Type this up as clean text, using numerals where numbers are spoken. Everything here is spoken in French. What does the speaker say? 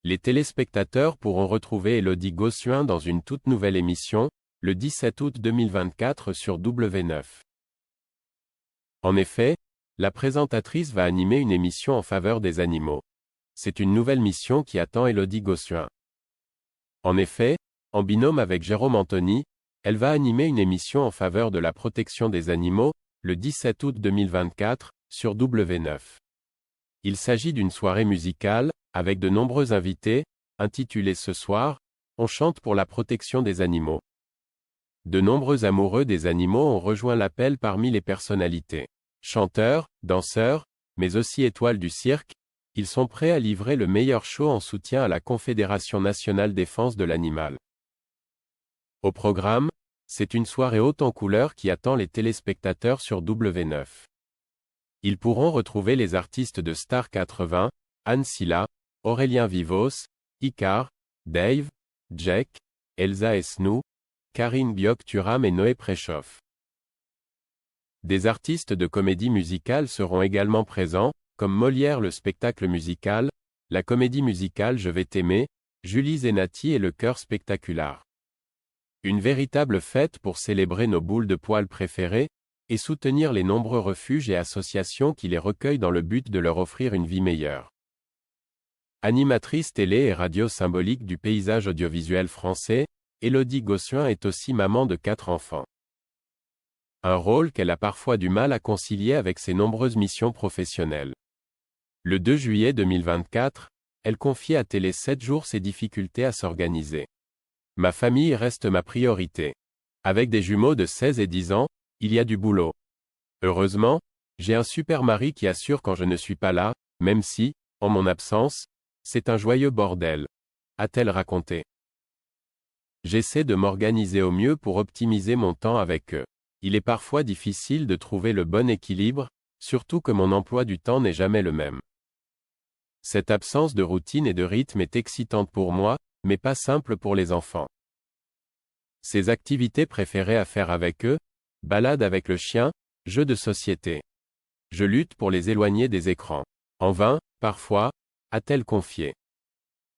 Les téléspectateurs pourront retrouver Élodie Gossuin dans une toute nouvelle émission, le 17 août 2024 sur W9. En effet, la présentatrice va animer une émission en faveur des animaux. C'est une nouvelle mission qui attend Élodie Gossuin. En effet, en binôme avec Jérôme Anthony, elle va animer une émission en faveur de la protection des animaux, le 17 août 2024, sur W9. Il s'agit d'une soirée musicale, avec de nombreux invités, intitulée ce soir, On chante pour la protection des animaux. De nombreux amoureux des animaux ont rejoint l'appel parmi les personnalités. Chanteurs, danseurs, mais aussi étoiles du cirque, ils sont prêts à livrer le meilleur show en soutien à la Confédération nationale défense de l'animal. Au programme, c'est une soirée haute en couleurs qui attend les téléspectateurs sur W9. Ils pourront retrouver les artistes de Star 80, Anne Silla, Aurélien Vivos, Icar, Dave, Jack, Elsa Esnou, Karine Biok-Turam et Noé Préchoff. Des artistes de comédie musicale seront également présents, comme Molière le spectacle musical, la comédie musicale Je vais t'aimer, Julie Zenati et le chœur spectaculaire. Une véritable fête pour célébrer nos boules de poils préférées, et soutenir les nombreux refuges et associations qui les recueillent dans le but de leur offrir une vie meilleure. Animatrice télé et radio symbolique du paysage audiovisuel français, Élodie Gossuin est aussi maman de 4 enfants. Un rôle qu'elle a parfois du mal à concilier avec ses nombreuses missions professionnelles. Le 2 juillet 2024, elle confiait à Télé 7 jours ses difficultés à s'organiser. Ma famille reste ma priorité. Avec des jumeaux de 16 et 10 ans, il y a du boulot. Heureusement, j'ai un super mari qui assure quand je ne suis pas là, même si, en mon absence, c'est un joyeux bordel, a-t-elle raconté. J'essaie de m'organiser au mieux pour optimiser mon temps avec eux. Il est parfois difficile de trouver le bon équilibre, surtout que mon emploi du temps n'est jamais le même. Cette absence de routine et de rythme est excitante pour moi, mais pas simple pour les enfants. Ses activités préférées à faire avec eux, balade avec le chien, jeux de société. Je lutte pour les éloigner des écrans. En vain, parfois, a-t-elle confié.